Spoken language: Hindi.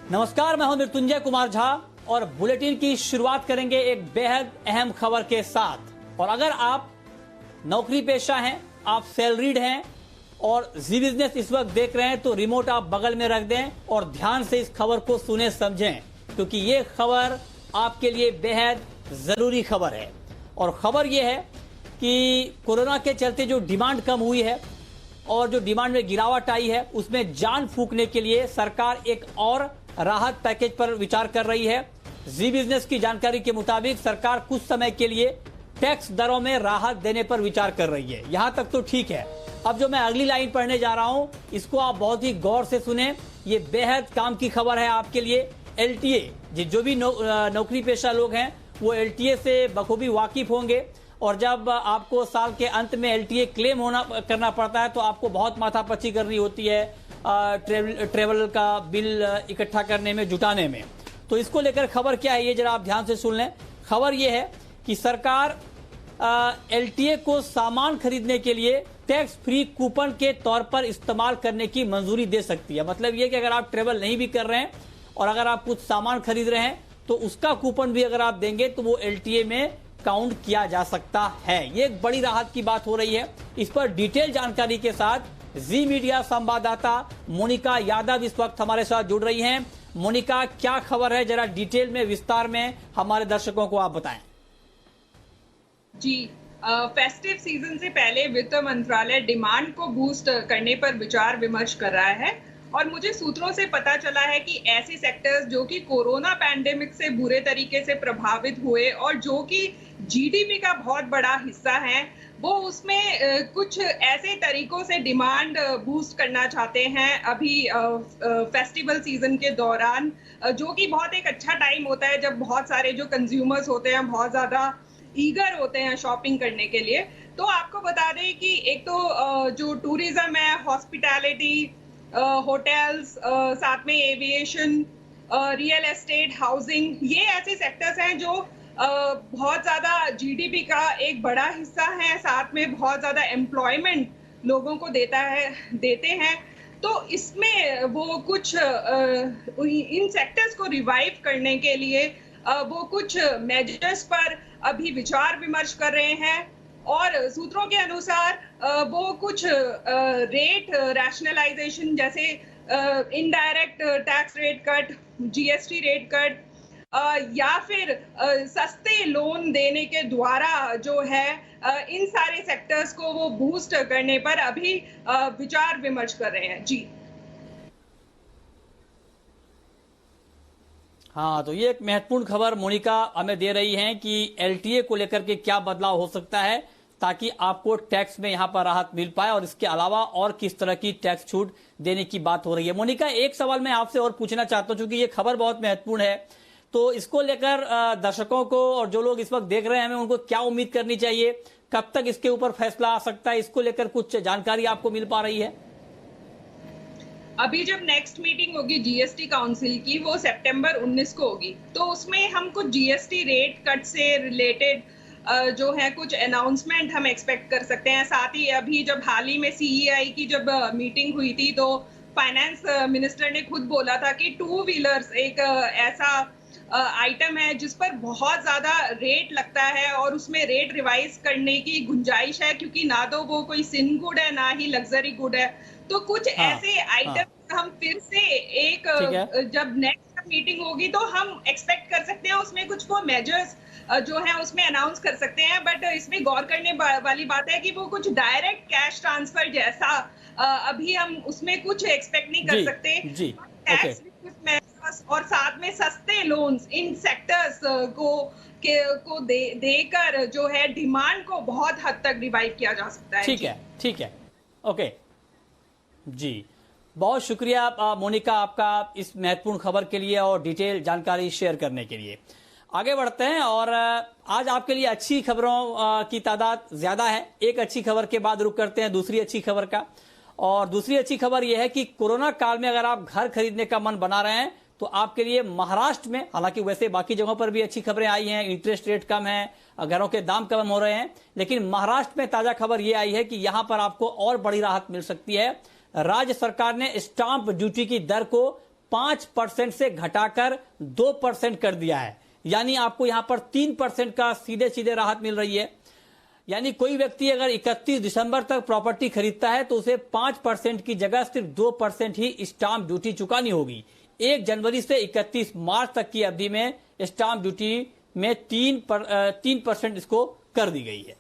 नमस्कार, मैं हूं मृत्युंजय कुमार झा और बुलेटिन की शुरुआत करेंगे एक बेहद अहम खबर के साथ। और अगर आप नौकरी पेशा हैं, आप सैलरीड हैं और जी बिजनेस इस वक्त देख रहे हैं तो रिमोट आप बगल में रख दें और ध्यान से इस खबर को सुने समझें, क्योंकि ये खबर आपके लिए बेहद जरूरी खबर है। और खबर यह है कि कोरोना के चलते जो डिमांड कम हुई है और जो डिमांड में गिरावट आई है, उसमें जान फूंकने के लिए सरकार एक और राहत पैकेज पर विचार कर रही है। जी बिजनेस की जानकारी के मुताबिक सरकार कुछ समय के लिए टैक्स दरों में राहत देने पर विचार कर रही है। यहां तक तो ठीक है। अब जो मैं अगली लाइन पढ़ने जा रहा हूं, इसको आप बहुत ही गौर से सुने। ये बेहद काम की खबर है आपके लिए। एलटीए, जो भी नौकरी पेशा लोग हैं वो एलटीए से बखूबी वाकिफ होंगे। और जब आपको साल के अंत में एलटीए क्लेम करना पड़ता है तो आपको बहुत माथापच्ची करनी होती है ट्रेवल का बिल इकट्ठा करने में, जुटाने में। तो इसको लेकर खबर क्या है, ये जरा आप ध्यान से सुन लें। खबर ये है कि सरकार एलटीए को सामान खरीदने के लिए टैक्स फ्री कूपन के तौर पर इस्तेमाल करने की मंजूरी दे सकती है। मतलब ये कि अगर आप ट्रेवल नहीं भी कर रहे हैं और अगर आप कुछ सामान खरीद रहे हैं तो उसका कूपन भी अगर आप देंगे तो वो एलटीए में काउंट किया जा सकता है। ये एक बड़ी राहत की बात हो रही है। इस पर डिटेल जानकारी के साथ जी मीडिया संवाददाता मोनिका यादव इस वक्त हमारे साथ जुड़ रही हैं। मोनिका, क्या खबर है, जरा डिटेल में, विस्तार में हमारे दर्शकों को आप बताएं। जी, फेस्टिव सीजन से पहले वित्त मंत्रालय डिमांड को बूस्ट करने पर विचार विमर्श कर रहा है। और मुझे सूत्रों से पता चला है कि ऐसे सेक्टर्स जो कि कोरोना पैंडेमिक से बुरे तरीके से प्रभावित हुए और जो कि जीडीपी का बहुत बड़ा हिस्सा है, वो उसमें कुछ ऐसे तरीकों से डिमांड बूस्ट करना चाहते हैं अभी फेस्टिवल सीजन के दौरान, जो कि बहुत एक अच्छा टाइम होता है जब बहुत सारे जो कंज्यूमर्स होते हैं बहुत ज़्यादा ईगर होते हैं शॉपिंग करने के लिए। तो आपको बता दें कि एक तो जो टूरिज्म है, हॉस्पिटैलिटी, होटल्स, साथ में एविएशन, रियल एस्टेट, हाउसिंग, ये ऐसे सेक्टर्स हैं जो बहुत ज़्यादा जीडीपी का एक बड़ा हिस्सा है, साथ में बहुत ज़्यादा एम्प्लॉयमेंट लोगों को देते हैं। तो इसमें वो कुछ इन सेक्टर्स को रिवाइव करने के लिए वो कुछ मेजर्स पर अभी विचार विमर्श कर रहे हैं। और सूत्रों के अनुसार वो कुछ रेट रैशनलाइजेशन, जैसे indirect tax rate cut, GST rate cut, या फिर सस्ते लोन देने के द्वारा जो है इन सारे सेक्टर्स को वो बूस्ट करने पर अभी विचार विमर्श कर रहे हैं। जी हाँ, तो ये एक महत्वपूर्ण खबर मोनिका हमें दे रही हैं कि एलटीए को लेकर के क्या बदलाव हो सकता है ताकि आपको टैक्स में यहां पर राहत मिल पाए, और इसके अलावा और किस तरह की टैक्स छूट देने की बात हो रही है। मोनिका, एक सवाल मैं आपसे और पूछना चाहता हूं, क्योंकि ये खबर बहुत महत्वपूर्ण है, तो इसको लेकर दर्शकों को और जो लोग इस वक्त देख रहे हैं हमें उनको क्या उम्मीद करनी चाहिए, कब तक इसके ऊपर फैसला आ सकता है, इसको लेकर कुछ जानकारी आपको मिल पा रही है? अभी जब नेक्स्ट मीटिंग होगी जीएसटी काउंसिल की, वो सितंबर 19 को होगी, तो उसमें हम कुछ जीएसटी रेट कट से रिलेटेड जो है कुछ अनाउंसमेंट हम एक्सपेक्ट कर सकते हैं। साथ ही अभी जब हाल ही में सीईआई की जब मीटिंग हुई थी तो फाइनेंस मिनिस्टर ने खुद बोला था कि टू व्हीलर्स एक ऐसा आइटम है जिस पर बहुत ज्यादा रेट लगता है और उसमें रेट रिवाइज करने की गुंजाइश है, क्योंकि ना तो वो कोई सिन गुड है ना ही लग्जरी गुड है। तो कुछ ऐसे आइटम हम फिर से एक जब नेक्स्ट मीटिंग होगी तो हम एक्सपेक्ट कर सकते हैं उसमें कुछ वो मेजर्स जो है उसमें अनाउंस कर सकते हैं। बट इसमें गौर करने वाली बात है कि वो कुछ डायरेक्ट कैश ट्रांसफर जैसा अभी हम उसमें कुछ एक्सपेक्ट नहीं कर सकते। और साथ में सस्ते लोन्स इन सेक्टर्स को देकर जो है डिमांड को बहुत हद तक रिवाइव किया जा सकता है। ठीक है, ओके जी, बहुत शुक्रिया मोनिका आपका इस महत्वपूर्ण खबर के लिए और डिटेल जानकारी शेयर करने के लिए। आगे बढ़ते हैं और आज आपके लिए अच्छी खबरों की तादाद ज्यादा है। एक अच्छी खबर के बाद रुक करते हैं दूसरी अच्छी खबर का। और दूसरी अच्छी खबर यह है कि कोरोना काल में अगर आप घर खरीदने का मन बना रहे हैं तो आपके लिए महाराष्ट्र में, हालांकि वैसे बाकी जगहों पर भी अच्छी खबरें आई हैं, इंटरेस्ट रेट कम है, घरों के दाम कम हो रहे हैं, लेकिन महाराष्ट्र में ताजा खबर यह आई है कि यहां पर आपको और बड़ी राहत मिल सकती है। राज्य सरकार ने स्टाम्प ड्यूटी की दर को 5% से घटाकर 2% कर दिया है। यानी आपको यहां पर 3% का सीधे सीधे राहत मिल रही है। यानी कोई व्यक्ति अगर 31 दिसंबर तक प्रॉपर्टी खरीदता है तो उसे 5% की जगह सिर्फ 2% ही स्टाम्प ड्यूटी चुकानी होगी। 1 जनवरी से 31 मार्च तक की अवधि में स्टाम्प ड्यूटी में 3% इसको कर दी गई है।